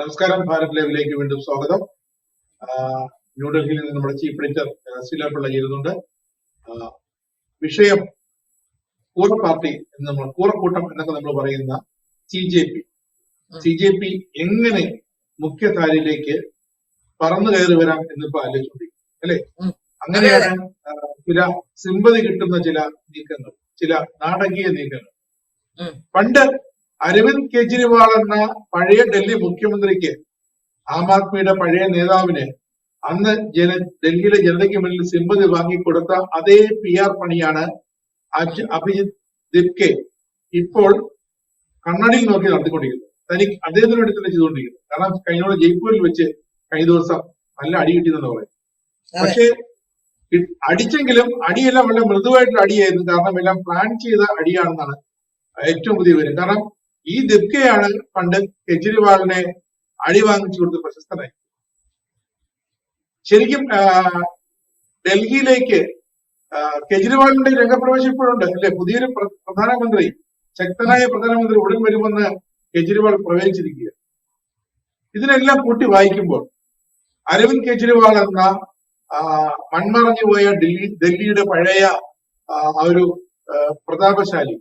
നമസ്കാരം. ഭാരത് ലൈവിലേക്ക് വീണ്ടും സ്വാഗതം. ന്യൂഡൽഹിയിൽ നിന്ന് നമ്മുടെ ചീഫ് എഡിറ്റർ ശ്രീലാപിള്ള ചെയ്യുന്നുണ്ട്. വിഷയം കൂറ പാർട്ടി എന്ന് നമ്മൾ കൂറക്കൂട്ടം എന്നൊക്കെ നമ്മൾ പറയുന്ന സി ജെ പി എങ്ങനെ മുഖ്യധാരയിലേക്ക് പറന്നു കയറി വരാം എന്നിപ്പോ ആലോചിച്ചുകൊണ്ടിരിക്കും അല്ലെ. അങ്ങനെയാണ് ചില സിമ്പതി കിട്ടുന്ന ചില നീക്കങ്ങൾ, ചില നാടകീയ നീക്കങ്ങൾ. പണ്ട് അരവിന്ദ് കെജ്രിവാൾ എന്ന പഴയ ഡൽഹി മുഖ്യമന്ത്രിക്ക്, ആം ആദ്മിയുടെ പഴയ നേതാവിന് അന്ന് ഡൽഹിയിലെ ജനതയ്ക്ക് മുന്നിൽ സിമ്പതി വാങ്ങിക്കൊടുത്ത അതേ PR പണിയാണ് അഭിജിത് ദിപ്കെ ഇപ്പോൾ കണ്ണടിയിൽ നോക്കി നടത്തിക്കൊണ്ടിരിക്കുന്നത്. തനിക്ക് അദ്ദേഹത്തിന് വേണ്ടി തന്നെ ചെയ്തുകൊണ്ടിരിക്കുന്നത്. കാരണം കഴിഞ്ഞ ജയ്പൂരിൽ വെച്ച് കഴിഞ്ഞ ദിവസം നല്ല അടി കിട്ടിയെന്ന് പറയും. പക്ഷെ അടിച്ചെങ്കിലും അടിയെല്ലാം വളരെ മൃദുവായിട്ടുള്ള അടിയായിരുന്നു. കാരണം എല്ലാം പ്ലാൻ ചെയ്ത അടിയാണെന്നാണ് ഏറ്റവും പുതിയ വിവരം. കാരണം ഈ ദിപ്കയാണ് പണ്ട് കെജ്രിവാളിനെ അടി വാങ്ങിച്ചു കൊടുത്ത് പ്രശസ്തനായി. ശരിക്കും ഡൽഹിയിലേക്ക് കെജ്രിവാളിന്റെ രംഗപ്രവേശം ഇപ്പോഴുണ്ട് അല്ലെ. പുതിയൊരു പ്രധാനമന്ത്രി, ശക്തനായ പ്രധാനമന്ത്രി ഉടൻ വരുമെന്ന് കെജ്രിവാൾ പ്രവചിച്ചിരിക്കുക. ഇതിനെല്ലാം കൂട്ടി വായിക്കുമ്പോൾ അരവിന്ദ് കെജ്രിവാൾ എന്ന മൺമറഞ്ഞു പോയ ഡൽഹിയുടെ പഴയ ഒരു പ്രതാപശാലി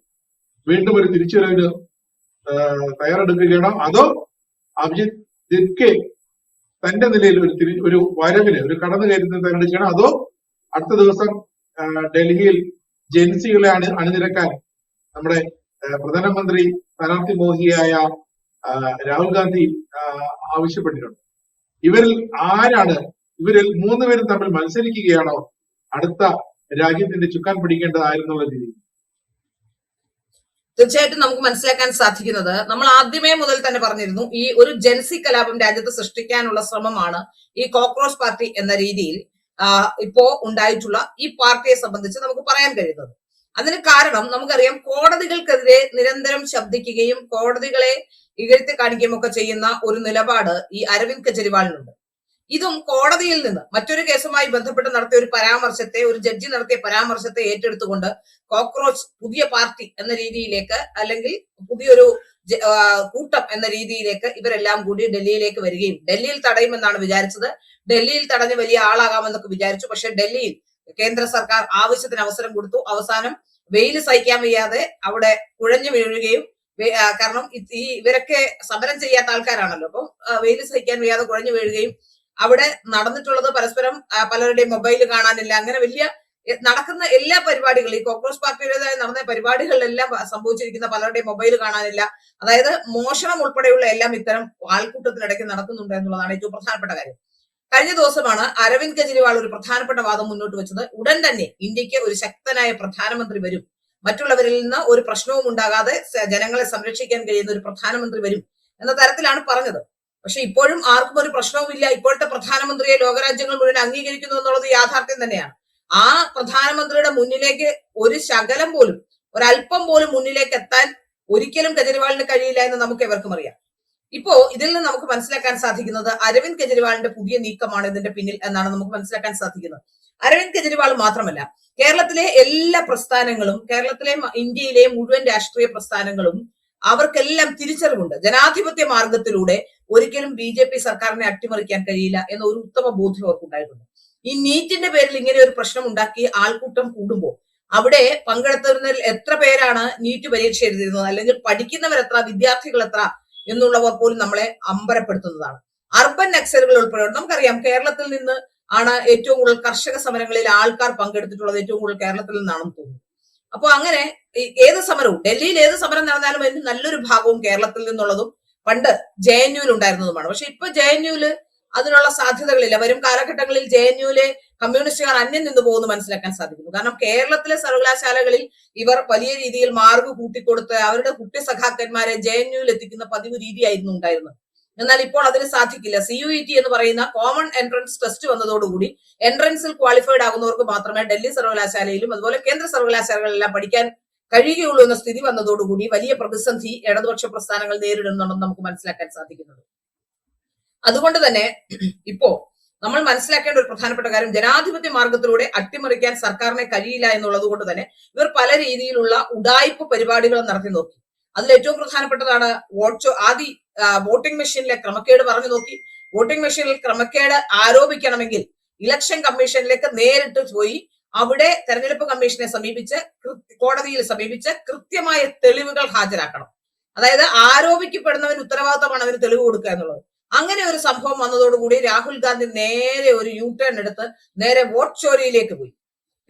വീണ്ടും ഒരു തിരിച്ചുവരവിന് തയ്യാറെടുക്കുകയാണോ, അതോ അഭിജിത് ദിപ്കെ തന്റെ നിലയിൽ ഒരു വരവിന്, ഒരു കടന്നു കയറ്റുന്നതിന് തയ്യാറെടുക്കുകയാണോ, അതോ അടുത്ത ദിവസം ഡൽഹിയിൽ ജൻസികളെ അണിനിരക്കാൻ നമ്മുടെ പ്രധാനമന്ത്രി സ്ഥാനാർത്ഥി മോഹിയായ രാഹുൽ ഗാന്ധി ആവശ്യപ്പെട്ടിട്ടുണ്ട്. ഇവരിൽ മൂന്നുപേരും തമ്മിൽ മത്സരിക്കുകയാണോ അടുത്ത രാജ്യത്തിന്റെ ചുക്കാൻ പിടിക്കേണ്ടതായിരുന്നുള്ള രീതിയിൽ? തീർച്ചയായിട്ടും നമുക്ക് മനസ്സിലാക്കാൻ സാധിക്കുന്നത്, നമ്മൾ ആദ്യമേ മുതൽ തന്നെ പറഞ്ഞിരുന്നു, ഈ ഒരു ജൻസി കലാപം രാജ്യത്ത് സൃഷ്ടിക്കാനുള്ള ശ്രമമാണ് ഈ കോക്രോച്ച് പാർട്ടി എന്ന രീതിയിൽ ഇപ്പോ ഉണ്ടായിട്ടുള്ള ഈ പാർട്ടിയെ സംബന്ധിച്ച് നമുക്ക് പറയാൻ കഴിയുന്നത്. അതിന് കാരണം നമുക്കറിയാം, കോടതികൾക്കെതിരെ നിരന്തരം ശബ്ദിക്കുകയും കോടതികളെ ഇകഴ്ത്തി കാണിക്കുകയും ഒക്കെ ചെയ്യുന്ന ഒരു നിലപാട് ഈ അരവിന്ദ് കെജ്രിവാളിനുണ്ട്. ഇതും കോടതിയിൽ നിന്ന് മറ്റൊരു കേസുമായി ബന്ധപ്പെട്ട് നടത്തിയ ഒരു പരാമർശത്തെ, ഒരു ജഡ്ജി നടത്തിയ പരാമർശത്തെ ഏറ്റെടുത്തുകൊണ്ട് കോക്രോച്ച് പുതിയ പാർട്ടി എന്ന രീതിയിലേക്ക്, അല്ലെങ്കിൽ പുതിയൊരു കൂട്ടം എന്ന രീതിയിലേക്ക് ഇവരെല്ലാം കൂടി ഡൽഹിയിലേക്ക് വരികയും ഡൽഹിയിൽ തടയുമെന്നാണ് വിചാരിച്ചത്. ഡൽഹിയിൽ തടഞ്ഞ് വലിയ ആളാകാമെന്നൊക്കെ വിചാരിച്ചു. പക്ഷെ ഡൽഹിയിൽ കേന്ദ്ര സർക്കാർ ആവശ്യത്തിന് അവസരം കൊടുത്തു. അവസാനം വെയില് സഹിക്കാൻ വയ്യാതെ അവിടെ കുഴഞ്ഞു വീഴുകയും, കാരണം ഇവരൊക്കെ സമരം ചെയ്യാത്ത ആൾക്കാരാണല്ലോ, അപ്പം വെയില് സഹിക്കാൻ വയ്യാതെ കുഴഞ്ഞു വീഴുകയും അവിടെ നടന്നിട്ടുള്ളത് പരസ്പരം പലരുടെയും മൊബൈൽ കാണാനില്ല. അങ്ങനെ വലിയ നടക്കുന്ന എല്ലാ പരിപാടികളും, ഈ കോക്രോച്ച് പാർട്ടിയുടേതായി നടന്ന പരിപാടികളിലെല്ലാം സംഭവിച്ചിരിക്കുന്ന പലരുടെയും മൊബൈൽ കാണാനില്ല. അതായത് മോഷണം ഉൾപ്പെടെയുള്ള എല്ലാം ഇത്തരം ആൾക്കൂട്ടത്തിനിടയ്ക്ക് നടക്കുന്നുണ്ട് എന്നുള്ളതാണ് ഏറ്റവും പ്രധാനപ്പെട്ട കാര്യം. കഴിഞ്ഞ ദിവസമാണ് അരവിന്ദ് കെജ്രിവാൾ ഒരു പ്രധാനപ്പെട്ട വാദം മുന്നോട്ട് വെച്ചത്. ഉടൻ തന്നെ ഇന്ത്യക്ക് ഒരു ശക്തനായ പ്രധാനമന്ത്രി വരും, മറ്റുള്ളവരിൽ നിന്ന് ഒരു പ്രശ്നവും ഉണ്ടാകാതെ ജനങ്ങളെ സംരക്ഷിക്കാൻ കഴിയുന്ന ഒരു പ്രധാനമന്ത്രി വരും എന്ന തരത്തിലാണ് പറഞ്ഞത്. പക്ഷെ ഇപ്പോഴും ആർക്കും ഒരു പ്രശ്നവുമില്ല. ഇപ്പോഴത്തെ പ്രധാനമന്ത്രിയെ ലോകരാജ്യങ്ങൾ മുഴുവൻ അംഗീകരിക്കുന്നു എന്നുള്ളത് യാഥാർത്ഥ്യം തന്നെയാണ്. ആ പ്രധാനമന്ത്രിയുടെ മുന്നിലേക്ക് ഒരു ശകലം പോലും, ഒരല്പം പോലും മുന്നിലേക്ക് എത്താൻ ഒരിക്കലും കെജ്രിവാളിന് കഴിയില്ല എന്ന് നമുക്ക് എവർക്കും അറിയാം. ഇപ്പോ ഇതിൽ നിന്ന് നമുക്ക് മനസ്സിലാക്കാൻ സാധിക്കുന്നത് അരവിന്ദ് കെജ്രിവാളിന്റെ പുതിയ നീക്കമാണ് ഇതിന്റെ പിന്നിൽ എന്നാണ് നമുക്ക് മനസ്സിലാക്കാൻ സാധിക്കുന്നത്. അരവിന്ദ് കെജ്രിവാൾ മാത്രമല്ല, കേരളത്തിലെ എല്ലാ പ്രസ്ഥാനങ്ങളും, കേരളത്തിലെ ഇന്ത്യയിലെ മുഴുവൻ രാഷ്ട്രീയ പ്രസ്ഥാനങ്ങളും, അവർക്കെല്ലാം തിരിച്ചറിവുണ്ട്. ജനാധിപത്യ മാർഗത്തിലൂടെ ഒരിക്കലും BJP സർക്കാരിനെ അട്ടിമറിക്കാൻ കഴിയില്ല എന്ന ഒരു ഉത്തമ ബോധ്യം അവർക്കുണ്ടായിട്ടുണ്ട്. ഈ നീറ്റിന്റെ പേരിൽ ഇങ്ങനെ ഒരു പ്രശ്നം ഉണ്ടാക്കി ആൾക്കൂട്ടം കൂടുമ്പോൾ അവിടെ പങ്കെടുത്തവരിൽ എത്ര പേരാണ് നീറ്റ് പരീക്ഷ എഴുതിയിരുന്നത്, അല്ലെങ്കിൽ പഠിക്കുന്നവർ എത്ര, വിദ്യാർത്ഥികൾ എത്ര എന്നുള്ളവർ പോലും നമ്മളെ അമ്പരപ്പെടുത്തുന്നതാണ്. അർബൻ നക്സലുകൾ ഉൾപ്പെടെ നമുക്കറിയാം, കേരളത്തിൽ നിന്ന് ആണ് ഏറ്റവും കൂടുതൽ കർഷക സമരങ്ങളിൽ ആൾക്കാർ പങ്കെടുത്തിട്ടുള്ളത്. ഏറ്റവും കൂടുതൽ കേരളത്തിൽ നിന്നാണെന്ന് തോന്നുന്നു. അപ്പൊ അങ്ങനെ ഏത് സമരവും, ഡൽഹിയിൽ ഏത് സമരം നടന്നാലും അതിന് നല്ലൊരു ഭാഗവും കേരളത്തിൽ നിന്നുള്ളതും പണ്ട് JNUവിൽ ഉണ്ടായിരുന്നതുമാണ്. പക്ഷെ ഇപ്പൊ JNUവില് അതിനുള്ള സാധ്യതകളില്ല. വരും കാലഘട്ടങ്ങളിൽ JNUവിലെ കമ്മ്യൂണിസ്റ്റുകാർ അന്യം നിന്ന് പോകുന്നു മനസ്സിലാക്കാൻ സാധിക്കുന്നു. കാരണം കേരളത്തിലെ സർവകലാശാലകളിൽ ഇവർ വലിയ രീതിയിൽ മാർക്ക് കൂട്ടിക്കൊടുത്ത് അവരുടെ കുട്ടി സഖാക്കന്മാരെ JNUവിൽ എത്തിക്കുന്ന പതിവ് രീതിയായിരുന്നു ഉണ്ടായിരുന്നത്. എന്നാൽ ഇപ്പോൾ അതിന് സാധിക്കില്ല. CUET എന്ന് പറയുന്ന കോമൺ എൻട്രൻസ് ടെസ്റ്റ് വന്നതോടുകൂടി എൻട്രൻസിൽ ക്വാളിഫൈഡ് ആകുന്നവർക്ക് മാത്രമേ ഡൽഹി സർവകലാശാലയിലും അതുപോലെ കേന്ദ്ര സർവകലാശാലകളിലെല്ലാം പഠിക്കാൻ കഴിയുകയുള്ളൂ എന്ന സ്ഥിതി വന്നതോടുകൂടി വലിയ പ്രതിസന്ധി ഇടതുപക്ഷ പ്രസ്ഥാനങ്ങൾ നേരിടുന്നുണ്ടെന്ന് നമുക്ക് മനസ്സിലാക്കാൻ സാധിക്കുന്നുണ്ട്. അതുകൊണ്ട് തന്നെ ഇപ്പോ നമ്മൾ മനസ്സിലാക്കേണ്ട ഒരു പ്രധാനപ്പെട്ട കാര്യം, ജനാധിപത്യ മാർഗത്തിലൂടെ അട്ടിമറിക്കാൻ സർക്കാരിനെ കഴിയില്ല എന്നുള്ളത് കൊണ്ട് തന്നെ ഇവർ പല രീതിയിലുള്ള ഉഡായിപ്പ് പരിപാടികൾ നടത്തി നോക്കി. അതിൽ ഏറ്റവും പ്രധാനപ്പെട്ടതാണ് വോട്ടിംഗ് മെഷീനിലെ ക്രമക്കേട് പറഞ്ഞു നോക്കി. വോട്ടിംഗ് മെഷീനിൽ ക്രമക്കേട് ആരോപിക്കണമെങ്കിൽ ഇലക്ഷൻ കമ്മീഷനിലേക്ക് നേരിട്ട് പോയി അവിടെ തെരഞ്ഞെടുപ്പ് കമ്മീഷനെ സമീപിച്ച് കോടതിയിൽ സമീപിച്ച് കൃത്യമായ തെളിവുകൾ ഹാജരാക്കണം. അതായത് ആരോപിക്കപ്പെടുന്നവന് ഉത്തരവാദിത്തമാണ് അവന് തെളിവ് കൊടുക്കുക എന്നുള്ളത്. അങ്ങനെ ഒരു സംഭവം വന്നതോടുകൂടി രാഹുൽ ഗാന്ധി നേരെ ഒരു യു ടേൺ എടുത്ത് നേരെ വോട്ട് ചോരിയിലേക്ക് പോയി.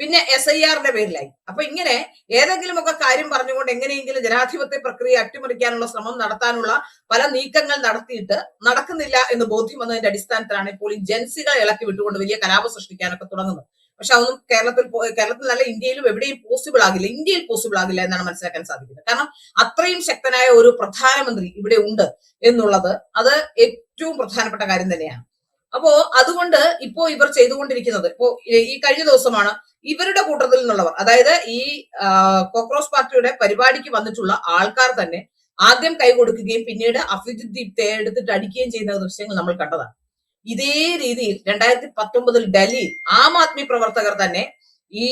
പിന്നെ SIRന്റെ പേരിലായി. അപ്പൊ ഇങ്ങനെ ഏതെങ്കിലുമൊക്കെ കാര്യം പറഞ്ഞുകൊണ്ട് എങ്ങനെയെങ്കിലും ജനാധിപത്യ പ്രക്രിയ അട്ടിമറിക്കാനുള്ള ശ്രമം നടത്താനുള്ള പല നീക്കങ്ങൾ നടത്തിയിട്ട് നടക്കുന്നില്ല എന്ന് ബോധ്യം വന്നതിന്റെ അടിസ്ഥാനത്തിലാണ് ഇപ്പോൾ ഈ ജൻസികളെ ഇളക്കി വിട്ടുകൊണ്ട് വലിയ കലാപം സൃഷ്ടിക്കാനൊക്കെ തുടങ്ങുന്നത്. പക്ഷെ അതൊന്നും കേരളത്തിൽ നല്ല ഇന്ത്യയിലും എവിടെയും പോസിബിൾ ആകില്ല, ഇന്ത്യയിൽ പോസിബിൾ ആകില്ല എന്നാണ് മനസ്സിലാക്കാൻ സാധിക്കുന്നത്. കാരണം അത്രയും ശക്തനായ ഒരു പ്രധാനമന്ത്രി ഇവിടെ ഉണ്ട് എന്നുള്ളത് അത് ഏറ്റവും പ്രധാനപ്പെട്ട കാര്യം തന്നെയാണ്. അപ്പോ അതുകൊണ്ട് ഇപ്പോ ഇവർ ചെയ്തുകൊണ്ടിരിക്കുന്നത്, ഇപ്പോ ഈ കഴിഞ്ഞ ദിവസമാണ് ഇവരുടെ കൂട്ടത്തിൽ നിന്നുള്ളവർ, അതായത് ഈ കോക്രോച്ച് പാർട്ടിയുടെ പരിപാടിക്ക് വന്നിട്ടുള്ള ആൾക്കാർ തന്നെ ആദ്യം കൈ കൊടുക്കുകയും പിന്നീട് അഭിജിത് ദീപ്തയെ എടുത്തിട്ട് അടിക്കുകയും ചെയ്യുന്ന ദൃശ്യങ്ങൾ നമ്മൾ കണ്ടതാണ്. ഇതേ രീതിയിൽ 2019 ഡൽഹിയിൽ ആം ആദ്മി പ്രവർത്തകർ തന്നെ ഈ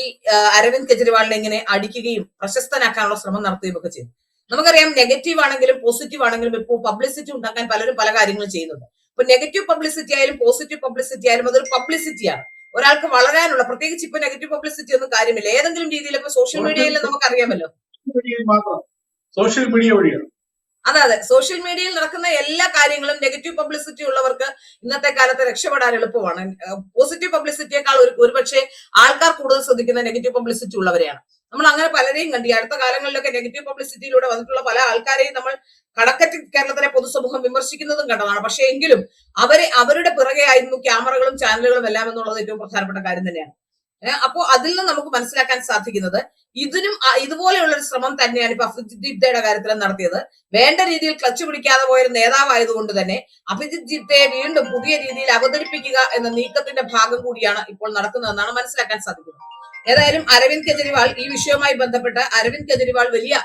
അരവിന്ദ് കെജ്രിവാളിനെ ഇങ്ങനെ അടിക്കുകയും പ്രശസ്തനാക്കാനുള്ള ശ്രമം നടത്തുകയും ഒക്കെ ചെയ്തു. നമുക്കറിയാം, നെഗറ്റീവ് ആണെങ്കിലും പോസിറ്റീവ് ആണെങ്കിലും ഇപ്പോൾ പബ്ലിസിറ്റി ഉണ്ടാക്കാൻ പലരും പല കാര്യങ്ങളും ചെയ്യുന്നുണ്ട്. ഇപ്പൊ നെഗറ്റീവ് പബ്ലിസിറ്റി ആയാലും പോസിറ്റീവ് പബ്ലിസിറ്റി ആയാലും അതൊരു പബ്ലിസിറ്റിയാണ്. ഒരാൾക്ക് വളരാനുള്ള, പ്രത്യേകിച്ച് ഇപ്പൊ നെഗറ്റീവ് പബ്ലിസിറ്റി ഒന്നും കാര്യമില്ല. ഏതെങ്കിലും രീതിയിൽ ഇപ്പൊ സോഷ്യൽ മീഡിയയിൽ നമുക്കറിയാമല്ലോ, സോഷ്യൽ മീഡിയ വഴിയാണ്. അതെ, സോഷ്യൽ മീഡിയയിൽ നടക്കുന്ന എല്ലാ കാര്യങ്ങളും നെഗറ്റീവ് പബ്ലിസിറ്റി ഉള്ളവർക്ക് ഇന്നത്തെ കാലത്ത് രക്ഷപ്പെടാൻ എളുപ്പമാണ്. പോസിറ്റീവ് പബ്ലിസിറ്റിയേക്കാൾ ഒരുപക്ഷെ ആൾക്കാർ കൂടുതൽ ശ്രദ്ധിക്കുന്ന നെഗറ്റീവ് പബ്ലിസിറ്റി ഉള്ളവരെയാണ്. നമ്മൾ അങ്ങനെ പലരെയും കണ്ടു. അടുത്ത കാലങ്ങളിലൊക്കെ നെഗറ്റീവ് പബ്ലിസിറ്റിയിലൂടെ വന്നിട്ടുള്ള പല ആൾക്കാരെയും നമ്മൾ കടക്കറ്റ് കേരളത്തിലെ പൊതുസമൂഹം വിമർശിക്കുന്നതും കണ്ടതാണ്. പക്ഷെ എങ്കിലും അവരുടെ പിറകെ ആയിരുന്നു ക്യാമറകളും ചാനലുകളും എല്ലാം എന്നുള്ളത് ഏറ്റവും പ്രധാനപ്പെട്ട കാര്യം തന്നെയാണ്. അപ്പോ അതിൽ നിന്ന് നമുക്ക് മനസ്സിലാക്കാൻ സാധിക്കുന്നത് ഇതിനും ഇതുപോലെയുള്ള ഒരു ശ്രമം തന്നെയാണ് ഇപ്പൊ അഭിജിത് ദീപ്തയുടെ കാര്യത്തിൽ നടത്തിയത്. വേണ്ട രീതിയിൽ ക്ലച്ച് പിടിക്കാതെ പോയൊരു നേതാവായതുകൊണ്ട് തന്നെ അഭിജിത് ദീപ്തയെ വീണ്ടും പുതിയ രീതിയിൽ അവതരിപ്പിക്കുക എന്ന നീക്കത്തിന്റെ ഭാഗം കൂടിയാണ് ഇപ്പോൾ നടക്കുന്നതെന്നാണ് മനസ്സിലാക്കാൻ സാധിക്കുന്നത്. ഏതായാലും അരവിന്ദ് കെജ്രിവാൾ, ഈ വിഷയവുമായി ബന്ധപ്പെട്ട് അരവിന്ദ് കെജ്രിവാൾ വലിയ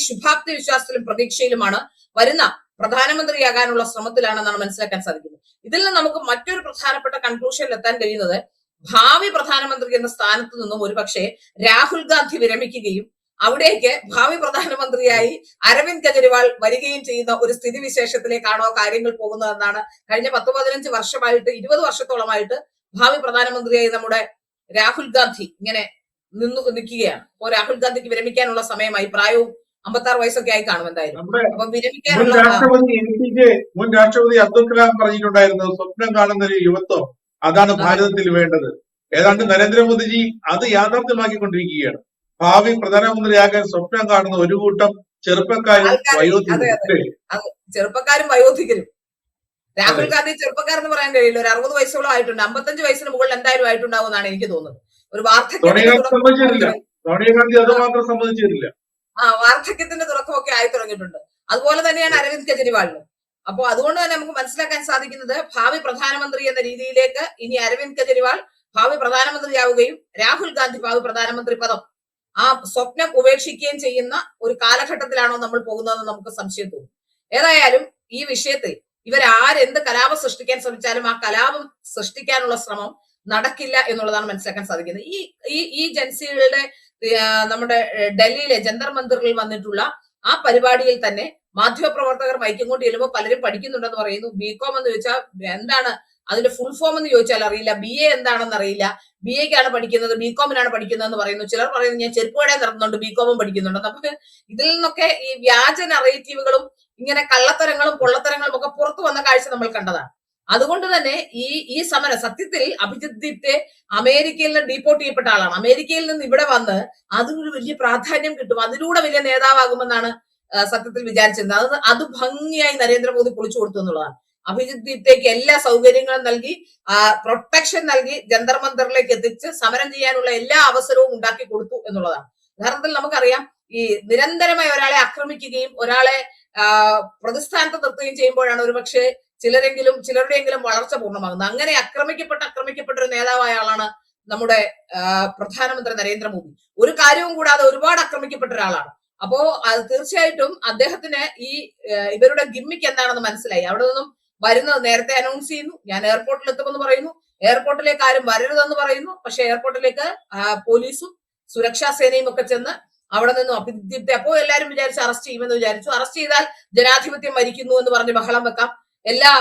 ശുഭാപ്തി വിശ്വാസത്തിലും പ്രതീക്ഷയിലുമാണ്. വരുന്ന പ്രധാനമന്ത്രിയാകാനുള്ള ശ്രമത്തിലാണെന്നാണ് മനസ്സിലാക്കാൻ സാധിക്കുന്നത്. ഇതിൽ നിന്ന് നമുക്ക് മറ്റൊരു പ്രധാനപ്പെട്ട കൺക്ലൂഷനിൽ എത്താൻ കഴിയുന്നത്, ഭാവി പ്രധാനമന്ത്രി എന്ന സ്ഥാനത്ത് നിന്നും ഒരുപക്ഷെ രാഹുൽ ഗാന്ധി വിരമിക്കുകയും അവിടേക്ക് ഭാവി പ്രധാനമന്ത്രിയായി അരവിന്ദ് കെജ്രിവാൾ വരികയും ചെയ്യുന്ന ഒരു സ്ഥിതിവിശേഷത്തിലേക്കാണോ കാര്യങ്ങൾ പോകുന്നതെന്നാണ് കഴിഞ്ഞ 10-15 വർഷമായിട്ട് 20 വർഷത്തോളമായിട്ട് ഭാവി പ്രധാനമന്ത്രിയായി നമ്മുടെ രാഹുൽ ഗാന്ധി ഇങ്ങനെ നിൽക്കുകയാണ്. അപ്പോൾ രാഹുൽ ഗാന്ധിക്ക് വിരമിക്കാനുള്ള സമയമായി. പ്രായവും 56 വയസ്സൊക്കെ ആയി കാണും എന്തായാലും. അപ്പം വിരമിക്കാനുള്ള മുൻ രാഷ്ട്രപതി അബ്ദുൽ കലാം പറഞ്ഞിട്ടുണ്ടായിരുന്നു, സ്വപ്നം കാണുന്ന ഒരു യുവത്വം അതാണ് ഭാരതത്തിൽ വേണ്ടത്. ഏതാണ്ട് നരേന്ദ്രമോദിജി അത് യാഥാർത്ഥ്യമാക്കിക്കൊണ്ടിരിക്കുകയാണ്. ഭാവി പ്രധാനമന്ത്രിയാകാൻ സ്വപ്നം കാണുന്ന ഒരു കൂട്ടം ചെറുപ്പക്കാരും വയോധികരും. രാഹുൽ ഗാന്ധി ചെറുപ്പക്കാരെന്ന് പറയാൻ കഴിയില്ല. ഒരു 60 വയസ്സോളം ആയിട്ടുണ്ട്. 55 വയസ്സിന് മുകളിൽ എന്തായാലും ആയിട്ടുണ്ടാവും എന്നാണ് എനിക്ക് തോന്നുന്നത്. ഒരു വാർദ്ധക്യത്തിന്റെ തുടക്കമൊക്കെ ആയി തുടങ്ങിയിട്ടുണ്ട്. അതുപോലെ തന്നെയാണ് അരവിന്ദ് കെജ്രിവാളിനും. അപ്പൊ അതുകൊണ്ട് തന്നെ നമുക്ക് മനസ്സിലാക്കാൻ സാധിക്കുന്നത്, ഭാവി പ്രധാനമന്ത്രി എന്ന രീതിയിലേക്ക് ഇനി അരവിന്ദ് കെജ്രിവാൾ ഭാവി പ്രധാനമന്ത്രിയാവുകയും രാഹുൽ ഗാന്ധി ഭാവി പ്രധാനമന്ത്രി പദം ആ സ്വപ്നം ഉപേക്ഷിക്കുകയും ചെയ്യുന്ന ഒരു കാലഘട്ടത്തിലാണോ നമ്മൾ പോകുന്നതെന്ന് നമുക്ക് സംശയം തോന്നും. ഏതായാലും ഈ വിഷയത്തിൽ ഇവരാരെന്ത് കലാപം സൃഷ്ടിക്കാൻ ശ്രമിച്ചാലും ആ കലാപം സൃഷ്ടിക്കാനുള്ള ശ്രമം നടക്കില്ല എന്നുള്ളതാണ് മനസ്സിലാക്കാൻ സാധിക്കുന്നത്. ഈ ജൻസികളുടെ നമ്മുടെ ഡൽഹിയിലെ ജന്തർ മന്ദിറിൽ വന്നിട്ടുള്ള ആ പരിപാടിയിൽ തന്നെ മാധ്യമപ്രവർത്തകർ മൈക്കും കൊണ്ട് ചെല്ലുമ്പോൾ പലരും പഠിക്കുന്നുണ്ടെന്ന് പറയുന്നു. ബികോം എന്ന് ചോദിച്ചാൽ എന്താണ് അതിന്റെ ഫുൾ ഫോം എന്ന് ചോദിച്ചാൽ അറിയില്ല. BA എന്താണെന്ന് അറിയില്ല. BAക്കാണ് പഠിക്കുന്നത്, ബികോമിനാണ് പഠിക്കുന്നതെന്ന് പറയുന്നു. ചിലർ പറയുന്നു ഞാൻ ചെരുപ്പുകട നടത്തുന്നുണ്ട്, ബികോമും പഠിക്കുന്നുണ്ട്. നമുക്ക് ഇതിൽ നിന്നൊക്കെ ഈ വ്യാജ നറേറ്റീവുകളും ഇങ്ങനെ കള്ളത്തരങ്ങളും പൊള്ളത്തരങ്ങളും ഒക്കെ പുറത്തു വന്ന കാഴ്ച നമ്മൾ കണ്ടതാണ്. അതുകൊണ്ട് തന്നെ ഈ സമരം സത്യത്തിൽ അഭിജിത് ദീപ്തെ അമേരിക്കയിൽ നിന്ന് ഡീപ്പോർട്ട് ചെയ്യപ്പെട്ട ആളാണ്. അമേരിക്കയിൽ നിന്ന് ഇവിടെ വന്ന് അതിനൊരു വലിയ പ്രാധാന്യം കിട്ടും, അതിലൂടെ വലിയ നേതാവാകുമെന്നാണ് സത്യത്തിൽ വിചാരിച്ചിരുന്നത്. അത് ഭംഗിയായി നരേന്ദ്രമോദി പൊളിച്ചു കൊടുത്തു എന്നുള്ളതാണ്. അഭിജിത് ദീപ്തയ്ക്ക് എല്ലാ സൗകര്യങ്ങളും നൽകി, പ്രൊട്ടക്ഷൻ നൽകി, ജന്തർ മന്ദറിലേക്ക് എത്തിച്ച് സമരം ചെയ്യാനുള്ള എല്ലാ അവസരവും ഉണ്ടാക്കി കൊടുത്തു എന്നുള്ളതാണ്. യഥാർത്ഥത്തിൽ നമുക്കറിയാം, ഈ നിരന്തരമായി ഒരാളെ ആക്രമിക്കുകയും ഒരാളെ പ്രതിസ്ഥാനത്ത് നിർത്തുകയും ചെയ്യുമ്പോഴാണ് ഒരുപക്ഷെ ചിലരുടെയെങ്കിലും വളർച്ച പൂർണ്ണമാകുന്നത്. അങ്ങനെ ആക്രമിക്കപ്പെട്ട ഒരു നേതാവായ ആളാണ് നമ്മുടെ പ്രധാനമന്ത്രി നരേന്ദ്രമോദി. ഒരു കാര്യവും കൂടാതെ ഒരുപാട് ആക്രമിക്കപ്പെട്ട ഒരാളാണ്. അപ്പോ അത് തീർച്ചയായിട്ടും അദ്ദേഹത്തിന് ഇവരുടെ ഗിമ്മിക്ക് എന്താണെന്ന് മനസ്സിലായി. അവിടെ നിന്നും വരുന്നത് നേരത്തെ അനൗൺസ് ചെയ്യുന്നു, ഞാൻ എയർപോർട്ടിൽ എത്തുമെന്ന് പറയുന്നു, എയർപോർട്ടിലേക്ക് ആരും വരരുതെന്ന് പറയുന്നു. പക്ഷെ എയർപോർട്ടിലേക്ക് പോലീസും സുരക്ഷാ സേനയും ഒക്കെ ചെന്ന് അവിടെ നിന്നും അഭിജിത്തെ അപ്പോ എല്ലാവരും വിചാരിച്ചു അറസ്റ്റ് ചെയ്യുമെന്ന് വിചാരിച്ചു. അറസ്റ്റ് ചെയ്താൽ ജനാധിപത്യം മരിക്കുന്നു എന്ന് പറഞ്ഞ് ബഹളം വെക്കാം. എല്ലാ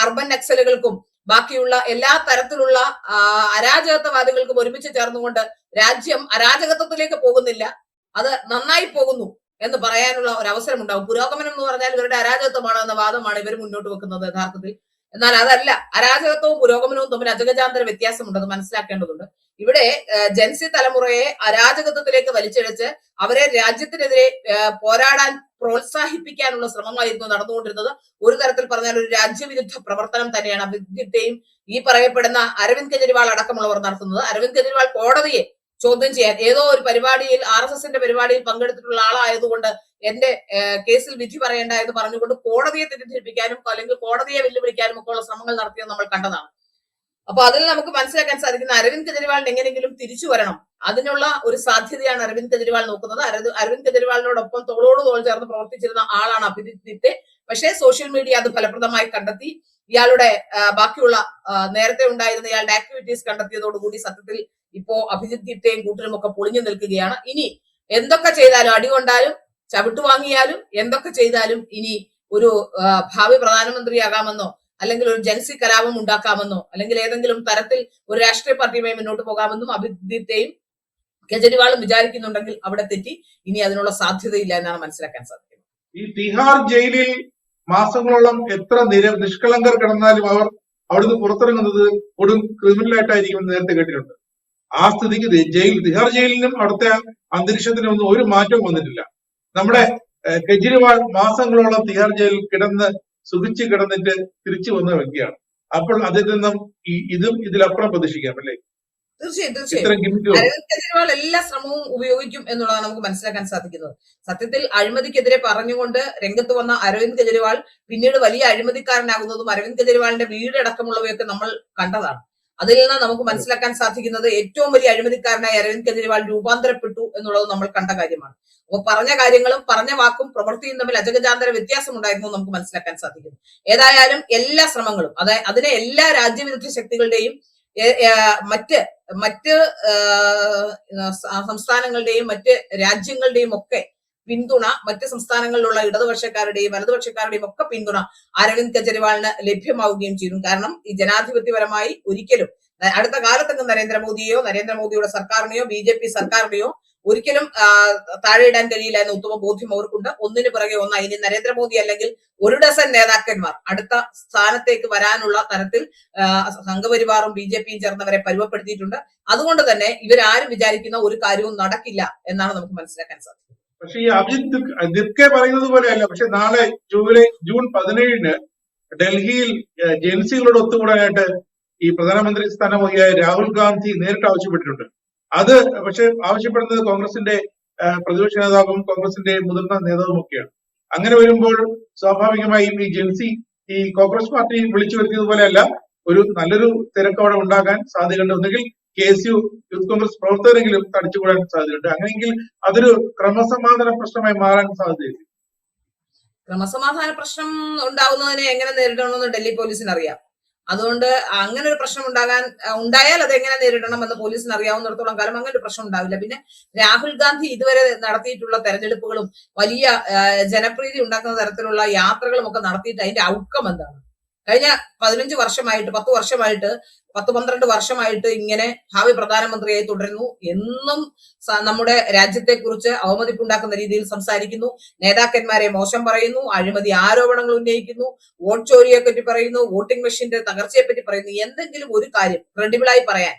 അർബൻ നക്സലുകൾക്കും ബാക്കിയുള്ള എല്ലാ തരത്തിലുള്ള അരാജകത്വവാദികൾക്കും ഒരുമിച്ച് ചേർന്നുകൊണ്ട് രാജ്യം അരാജകത്വത്തിലേക്ക് പോകുന്നില്ല, അത് നന്നായി പോകുന്നു എന്ന് പറയാനുള്ള ഒരു അവസരം ഉണ്ടാവും. പുരോഗമനം എന്ന് പറഞ്ഞാൽ ഇവരുടെ അരാജകത്വമാണ് എന്ന വാദമാണ് ഇവർ മുന്നോട്ട് വെക്കുന്നത് യഥാർത്ഥത്തിൽ. എന്നാൽ അതല്ല, അരാജകത്വവും പുരോഗമനവും തമ്മിൽ അജഗജാന്തര വ്യത്യാസമുണ്ടെന്ന് മനസ്സിലാക്കേണ്ടതുണ്ട്. ഇവിടെ ജൻസി തലമുറയെ അരാജകത്വത്തിലേക്ക് വലിച്ചിഴച്ച് അവരെ രാജ്യത്തിനെതിരെ പോരാടാൻ പ്രോത്സാഹിപ്പിക്കാനുള്ള ശ്രമമായിരുന്നു നടന്നുകൊണ്ടിരുന്നത്. ഒരു തരത്തിൽ പറഞ്ഞാൽ ഒരു രാജ്യവിരുദ്ധ പ്രവർത്തനം തന്നെയാണ് അഭിജിത്തെയും ഈ പറയപ്പെടുന്ന അരവിന്ദ് കെജ്രിവാൾ അടക്കമുള്ളവർ നടത്തുന്നത്. അരവിന്ദ് കെജ്രിവാൾ കോടതിയെ ചോദ്യം ചെയ്യാൻ ഏതോ ഒരു പരിപാടിയിൽ RSSന്റെ പരിപാടിയിൽ പങ്കെടുത്തിട്ടുള്ള ആളായതുകൊണ്ട് എന്റെ കേസിൽ വിധി പറയേണ്ട എന്ന് പറഞ്ഞുകൊണ്ട് കോടതിയെ തെറ്റിദ്ധരിപ്പിക്കാനും അല്ലെങ്കിൽ കോടതിയെ വെല്ലുവിളിക്കാനും ഒക്കെ ഉള്ള ശ്രമങ്ങൾ നടത്തിയത് നമ്മൾ കണ്ടതാണ്. അപ്പൊ അതിൽ നമുക്ക് മനസ്സിലാക്കാൻ സാധിക്കുന്ന അരവിന്ദ് കെജ്രിവാളിന് എങ്ങനെയെങ്കിലും തിരിച്ചു വരണം, അതിനുള്ള ഒരു സാധ്യതയാണ് അരവിന്ദ് കെജ്രിവാൾ നോക്കുന്നത്. അരവിന്ദ് കെജ്രിവാളിനോടൊപ്പം തോളോട് തോൾ ചേർന്ന് പ്രവർത്തിച്ചിരുന്ന ആളാണ് അഭിജിത്തെ. പക്ഷേ സോഷ്യൽ മീഡിയ അത് ഫലപ്രദമായി കണ്ടെത്തി. ഇയാളുടെ ബാക്കിയുള്ള നേരത്തെ ഉണ്ടായിരുന്ന ഇയാളുടെ ആക്ടിവിറ്റീസ് കണ്ടെത്തിയതോടുകൂടി സത്യത്തിൽ ഇപ്പോ അഭിജിത്തെയും കൂട്ടരും ഒക്കെ പൊളിഞ്ഞു നിൽക്കുകയാണ്. ഇനി എന്തൊക്കെ ചെയ്താലും, അടികൊണ്ടാലും ചവിട്ടു വാങ്ങിയാലും എന്തൊക്കെ ചെയ്താലും ഇനി ഒരു ഭാവി പ്രധാനമന്ത്രിയാകാമെന്നോ അല്ലെങ്കിൽ ഒരു ജൻസി കലാപം ഉണ്ടാക്കാമെന്നോ അല്ലെങ്കിൽ ഏതെങ്കിലും തരത്തിൽ ഒരു രാഷ്ട്രീയ പാർട്ടിയുമായി മുന്നോട്ട് പോകാമെന്നും അഭിജിത്തെയും കെജ്രിവാളും വിചാരിക്കുന്നുണ്ടെങ്കിൽ അവിടെ തെറ്റി. ഇനി അതിനുള്ള സാധ്യതയില്ല എന്നാണ് മനസ്സിലാക്കാൻ സാധിക്കുന്നത്. ഈ തിഹാർ ജയിലിൽ മാസങ്ങളോളം എത്ര നിഷ്കളങ്കർ കിടന്നാലും അവർ അവിടുന്ന് പുറത്തിറങ്ങുന്നത് കൊടും ക്രിമിനലായിട്ടായിരിക്കും നേരത്തെ കേട്ടിട്ടുണ്ട്. ആ സ്ഥിതിക്ക് തിഹാർ ജയിലിനും അവിടുത്തെ അന്തരീക്ഷത്തിനും ഒന്നും ഒരു മാറ്റവും വന്നിട്ടില്ല. നമ്മുടെ കെജ്രിവാൾ മാസങ്ങളോളം തിഹാർ ജയിലിൽ കിടന്ന് സുഖിച്ച് കിടന്നിട്ട് തിരിച്ചു വന്ന വ്യക്തിയാണ്. അപ്പോൾ അതിൽ നിന്നും ഇതും ഇതിലപ്പുറം പ്രതീക്ഷിക്കാം അല്ലേ? തീർച്ചയായും അരവിന്ദ് കെജ്രിവാൾ എല്ലാ ശ്രമവും ഉപയോഗിക്കും എന്നുള്ളതാണ് നമുക്ക് മനസ്സിലാക്കാൻ സാധിക്കുന്നത്. സത്യത്തിൽ അഴിമതിക്കെതിരെ പറഞ്ഞുകൊണ്ട് രംഗത്ത് വന്ന അരവിന്ദ് കെജ്രിവാൾ പിന്നീട് വലിയ അഴിമതിക്കാരനാകുന്നതും അരവിന്ദ് കെജ്രിവാളിന്റെ വീടടക്കമുള്ളവയൊക്കെ നമ്മൾ കണ്ടതാണ്. അതിൽ നിന്ന് നമുക്ക് മനസ്സിലാക്കാൻ സാധിക്കുന്നത് ഏറ്റവും വലിയ അഴിമതിക്കാരനായി അരവിന്ദ് കെജ്രിവാൾ രൂപാന്തരപ്പെട്ടു എന്നുള്ളത് നമ്മൾ കണ്ട കാര്യമാണ്. അപ്പൊ പറഞ്ഞ കാര്യങ്ങളും പറഞ്ഞ വാക്കും പ്രവൃത്തിയും തമ്മിൽ അജഗജാന്തര വ്യത്യാസം ഉണ്ടായിരുന്നു നമുക്ക് മനസ്സിലാക്കാൻ സാധിക്കുന്നു. ഏതായാലും എല്ലാ ശ്രമങ്ങളും അതിനെ എല്ലാ രാജ്യവിരുദ്ധ ശക്തികളുടെയും മറ്റ് സംസ്ഥാനങ്ങളുടെയും മറ്റ് രാജ്യങ്ങളുടെയും ഒക്കെ പിന്തുണ, മറ്റ് സംസ്ഥാനങ്ങളിലുള്ള ഇടതുപക്ഷക്കാരുടെയും വലതുപക്ഷക്കാരുടെയും ഒക്കെ പിന്തുണ അരവിന്ദ് കെജ്രിവാളിന് ലഭ്യമാവുകയും ചെയ്തു. കാരണം ഈ ജനാധിപത്യപരമായി ഒരിക്കലും അടുത്ത കാലത്തെങ്ങും നരേന്ദ്രമോദിയുടെ സർക്കാരിനെയോ BJP സർക്കാരിനെയോ ഒരിക്കലും താഴെയിടാൻ കഴിയില്ല എന്ന ഉത്തമ ബോധ്യം അവർക്കുണ്ട്. ഒന്നിനു പിറകെ ഒന്നായി ഇനി നരേന്ദ്രമോദി അല്ലെങ്കിൽ ഒരു ഡസൻ നേതാക്കന്മാർ അടുത്ത സ്ഥാനത്തേക്ക് വരാനുള്ള തരത്തിൽ സംഘപരിവാറും BJPയും ചേർന്നവരെ പരുവപ്പെടുത്തിയിട്ടുണ്ട്. അതുകൊണ്ട് തന്നെ ഇവരാരും വിചാരിക്കുന്ന ഒരു കാര്യവും നടക്കില്ല എന്നാണ് നമുക്ക് മനസ്സിലാക്കാൻ സാധിക്കുന്നത്. പക്ഷെ ഈ അഭിജിത്ത് പറയുന്നത് പോലെയല്ല. പക്ഷെ നാളെ ജൂൺ 17 ഡൽഹിയിൽ ജൻസികളോട് ഒത്തുകൂടാനായിട്ട് ഈ പ്രധാനമന്ത്രി സ്ഥാനമൊഴിയായ രാഹുൽ ഗാന്ധി നേരിട്ട് ആവശ്യപ്പെട്ടിട്ടുണ്ട്. അത് പക്ഷെ ആവശ്യപ്പെടുന്നത് കോൺഗ്രസിന്റെ പ്രതിപക്ഷ നേതാവും കോൺഗ്രസിന്റെ മുതിർന്ന നേതാവും ഒക്കെയാണ്. അങ്ങനെ വരുമ്പോൾ സ്വാഭാവികമായും ഈ ജൻസി ഈ കോൺഗ്രസ് പാർട്ടി വിളിച്ചു വരുത്തിയതുപോലെയല്ല, ഒരു നല്ലൊരു തിരക്ക് അവിടെ ഉണ്ടാകാൻ സാധ്യതയുണ്ട്. ഒന്നുകിൽ KSU യൂത്ത് കോൺഗ്രസ് പ്രവർത്തകരെങ്കിലും തടിച്ചുകൂടാൻ സാധ്യതയുണ്ട്. അങ്ങനെയെങ്കിൽ അതൊരു ക്രമസമാധാന പ്രശ്നമായി മാറാൻ സാധ്യതയില്ല. ക്രമസമാധാന പ്രശ്നം ഉണ്ടാവുന്നതിനെ എങ്ങനെ നേരിടണമെന്ന് ഡൽഹി പോലീസിന് അറിയാം. അതുകൊണ്ട് അങ്ങനെ ഒരു പ്രശ്നം ഉണ്ടായാൽ അത് എങ്ങനെ നേരിടണം എന്ന് പോലീസിന് അറിയാവുന്നിടത്തോളം കാലം അങ്ങനെ ഒരു പ്രശ്നം ഉണ്ടാവില്ല. പിന്നെ രാഹുൽ ഗാന്ധി ഇതുവരെ നടത്തിയിട്ടുള്ള തെരഞ്ഞെടുപ്പുകളും വലിയ ജനപ്രീതി ഉണ്ടാക്കുന്ന തരത്തിലുള്ള യാത്രകളും ഒക്കെ നടത്തിയിട്ട് അതിന്റെ ഔട്ട്കം എന്താണ്? കഴിഞ്ഞ 15 വർഷമായിട്ട് 10-12 വർഷമായിട്ട് ഇങ്ങനെ ഭാവി പ്രധാനമന്ത്രിയായി തുടരുന്നു. എന്നും നമ്മുടെ രാജ്യത്തെ കുറിച്ച് അവമതിപ്പുണ്ടാക്കുന്ന രീതിയിൽ സംസാരിക്കുന്നു, നേതാക്കന്മാരെ മോശം പറയുന്നു, അഴിമതി ആരോപണങ്ങൾ ഉന്നയിക്കുന്നു, വോട്ട് ചോരിയെ പറ്റി പറയുന്നു, വോട്ടിംഗ് മെഷീന്റെ തകർച്ചയെ പറ്റി പറയുന്നു. എന്തെങ്കിലും ഒരു കാര്യം ക്രെഡിബിളായി പറയാൻ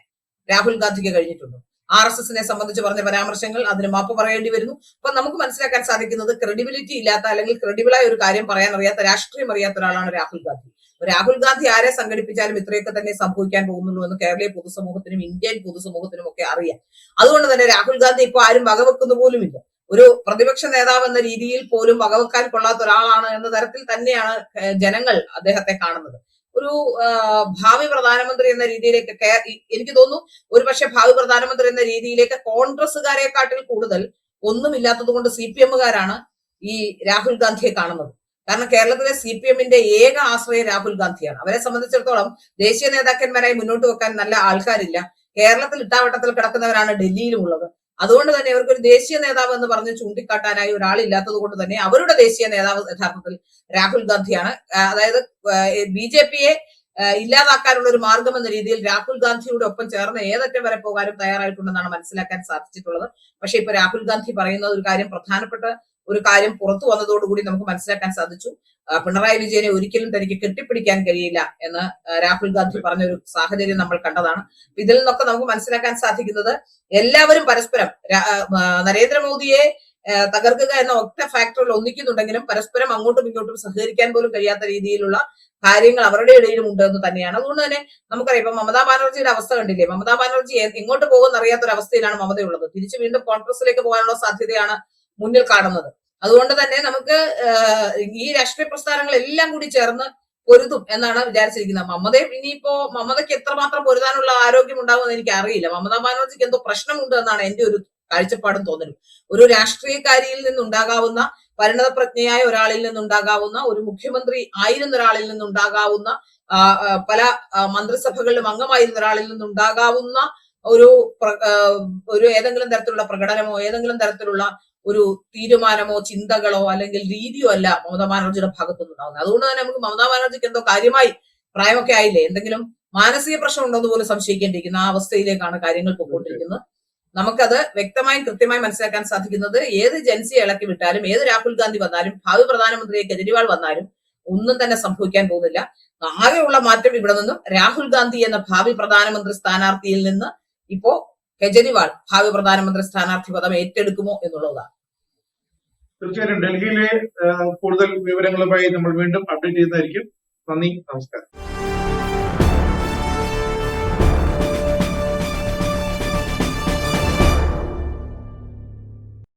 രാഹുൽ ഗാന്ധിക്ക് കഴിഞ്ഞിട്ടുണ്ടോ? RSSനെ സംബന്ധിച്ച് പറഞ്ഞ പരാമർശങ്ങൾ, അതിന് മാപ്പ് പറയേണ്ടി വരുന്നു. അപ്പൊ നമുക്ക് മനസ്സിലാക്കാൻ സാധിക്കുന്നത് ക്രെഡിബിലിറ്റി ഇല്ലാത്ത അല്ലെങ്കിൽ ക്രെഡിബിളായ ഒരു കാര്യം പറയാൻ അറിയാത്ത, രാഷ്ട്രീയം അറിയാത്ത ഒരാളാണ് രാഹുൽ ഗാന്ധി. രാഹുൽ ഗാന്ധി ആരെ സംഘടിപ്പിച്ചാലും ഇത്രയൊക്കെ തന്നെ സംഭവിക്കാൻ പോകുന്നുള്ളൂ എന്ന് കേരളീയ പൊതുസമൂഹത്തിനും ഇന്ത്യൻ പൊതുസമൂഹത്തിനും ഒക്കെ അറിയാം. അതുകൊണ്ട് തന്നെ രാഹുൽ ഗാന്ധി ഇപ്പൊ ആരും വകവെക്കുന്ന പോലുമില്ല. ഒരു പ്രതിപക്ഷ നേതാവ് എന്ന രീതിയിൽ പോലും വകവെക്കാൻ കൊള്ളാത്ത ഒരാളാണ് എന്ന തരത്തിൽ തന്നെയാണ് ജനങ്ങൾ അദ്ദേഹത്തെ കാണുന്നത്. ഒരു ഭാവി പ്രധാനമന്ത്രി എന്ന രീതിയിലേക്ക് എനിക്ക് തോന്നുന്നു ഒരുപക്ഷെ ഭാവി പ്രധാനമന്ത്രി എന്ന രീതിയിലേക്ക് കോൺഗ്രസുകാരെക്കാട്ടിൽ കൂടുതൽ ഒന്നുമില്ലാത്തത് കൊണ്ട് CPMകാരാണ് ഈ രാഹുൽ ഗാന്ധിയെ കാണുന്നത്. കാരണം കേരളത്തിലെ CPMന്റെ ഏക ആശ്രയം രാഹുൽ ഗാന്ധിയാണ്. അവരെ സംബന്ധിച്ചിടത്തോളം ദേശീയ നേതാക്കന്മാരായി മുന്നോട്ട് വെക്കാൻ നല്ല ആൾക്കാരില്ല. കേരളത്തിൽ ഇട്ടാവട്ടത്തിൽ കിടക്കുന്നവരാണ് ഡൽഹിയിലും ഉള്ളത്. അതുകൊണ്ട് തന്നെ അവർക്ക് ഒരു ദേശീയ നേതാവ് എന്ന് പറഞ്ഞ് ചൂണ്ടിക്കാട്ടാനായി ഒരാളില്ലാത്തത് കൊണ്ട് തന്നെ അവരുടെ ദേശീയ നേതാവ് യഥാർത്ഥത്തിൽ രാഹുൽ ഗാന്ധിയാണ്. അതായത് BJP-യെ ഇല്ലാതാക്കാനുള്ള ഒരു മാർഗം എന്ന രീതിയിൽ രാഹുൽ ഗാന്ധിയുടെ ഒപ്പം ചേർന്ന് ഏതറ്റം വരെ പോകാനും തയ്യാറായിട്ടുണ്ടെന്നാണ് മനസ്സിലാക്കാൻ സാധിച്ചിട്ടുള്ളത്. പക്ഷെ ഇപ്പൊ രാഹുൽ ഗാന്ധി പറയുന്ന ഒരു കാര്യം, പ്രധാനപ്പെട്ട ഒരു കാര്യം പുറത്തു വന്നതോടുകൂടി നമുക്ക് മനസ്സിലാക്കാൻ സാധിച്ചു. പിണറായി വിജയനെ ഒരിക്കലും തനിക്ക് കെട്ടിപ്പിടിക്കാൻ കഴിയില്ല എന്ന് രാഹുൽ ഗാന്ധി പറഞ്ഞൊരു സാഹചര്യം നമ്മൾ കണ്ടതാണ്. ഇതിൽ നിന്നൊക്കെ നമുക്ക് മനസ്സിലാക്കാൻ സാധിക്കുന്നത് എല്ലാവരും പരസ്പരം നരേന്ദ്രമോദിയെ തകർക്കുക എന്ന ഒറ്റ ഫാക്ടറിൽ ഒന്നിക്കുന്നുണ്ടെങ്കിലും പരസ്പരം അങ്ങോട്ടും ഇങ്ങോട്ടും സഹകരിക്കാൻ പോലും കഴിയാത്ത രീതിയിലുള്ള കാര്യങ്ങൾ അവരുടെ ഇടയിലും ഉണ്ട് എന്ന് തന്നെയാണ്. അതുകൊണ്ട് തന്നെ നമുക്കറിയാം, ഇപ്പൊ മമതാ ബാനർജിയുടെ അവസ്ഥ കണ്ടില്ലേ? മമതാ ബാനർജി എങ്ങോട്ട് പോകുമെന്ന് അറിയാത്ത ഒരു അവസ്ഥയിലാണ് മമതയുള്ളത്. തിരിച്ചു വീണ്ടും കോൺഗ്രസിലേക്ക് പോകാനുള്ള സാധ്യതയാണ് മുന്നിൽ കാണുന്നത്. അതുകൊണ്ട് തന്നെ നമുക്ക് ഈ രാഷ്ട്രീയ പ്രസ്ഥാനങ്ങൾ എല്ലാം കൂടി ചേർന്ന് പൊരുതും എന്നാണ് വിചാരിച്ചിരിക്കുന്നത്. മമതയ്ക്ക് എത്രമാത്രം പൊരുതാനുള്ള ആരോഗ്യം ഉണ്ടാകുമെന്ന് എനിക്ക് അറിയില്ല. മമതാ ബാനർജിക്ക് എന്തോ പ്രശ്നമുണ്ട് എന്നാണ് എന്റെ ഒരു കാഴ്ചപ്പാടും തോന്നലും. ഒരു രാഷ്ട്രീയക്കാരിയിൽ നിന്നുണ്ടാകാവുന്ന, പരിണതപ്രജ്ഞയായ ഒരാളിൽ നിന്നുണ്ടാകാവുന്ന, ഒരു മുഖ്യമന്ത്രി ആയിരുന്ന ഒരാളിൽ നിന്നുണ്ടാകാവുന്ന, പല മന്ത്രിസഭകളിലും അംഗമായിരുന്ന ഒരാളിൽ നിന്നുണ്ടാകാവുന്ന ഒരു ഏതെങ്കിലും തരത്തിലുള്ള പ്രകടനമോ ഏതെങ്കിലും തരത്തിലുള്ള ഒരു തീരുമാനമോ ചിന്തകളോ അല്ലെങ്കിൽ രീതിയോ അല്ല മമതാ ബാനർജിയുടെ ഭാഗത്തുനിന്നുണ്ടാവുന്നത്. അതുകൊണ്ട് തന്നെ നമുക്ക് മമതാ ബാനർജിക്ക് എന്തോ കാര്യമായി പ്രായമൊക്കെ ആയില്ലേ, എന്തെങ്കിലും മാനസിക പ്രശ്നം ഉണ്ടോന്ന് പോലും സംശയിക്കേണ്ടിയിരിക്കുന്ന ആ അവസ്ഥയിലേക്കാണ് കാര്യങ്ങൾ പോയിക്കൊണ്ടിരിക്കുന്നത്. നമുക്കത് വ്യക്തമായും കൃത്യമായി മനസ്സിലാക്കാൻ സാധിക്കുന്നത്, ഏത് ജൻസിയെ ഇളക്കി വിട്ടാലും, ഏത് രാഹുൽ ഗാന്ധി വന്നാലും, ഭാവി പ്രധാനമന്ത്രിയെ കെജ്രിവാൾ വന്നാലും ഒന്നും തന്നെ സംഭവിക്കാൻ പോകുന്നില്ല. ആകെയുള്ള മാറ്റം ഇവിടെ നിന്നും രാഹുൽ ഗാന്ധി എന്ന ഭാവി പ്രധാനമന്ത്രി സ്ഥാനാർത്ഥിയിൽ നിന്ന് ഇപ്പോ കെജ്രിവാൾ ഭാവി പ്രധാനമന്ത്രി സ്ഥാനാർത്ഥി പദം ഏറ്റെടുക്കുമോ എന്നുള്ളതാണ്. തീർച്ചയായും ഡൽഹിയിലെ കൂടുതൽ വിവരങ്ങളുമായി നമ്മൾ വീണ്ടും അപ്ഡേറ്റ് ചെയ്യുന്നതായിരിക്കും. നന്ദി, നമസ്കാരം.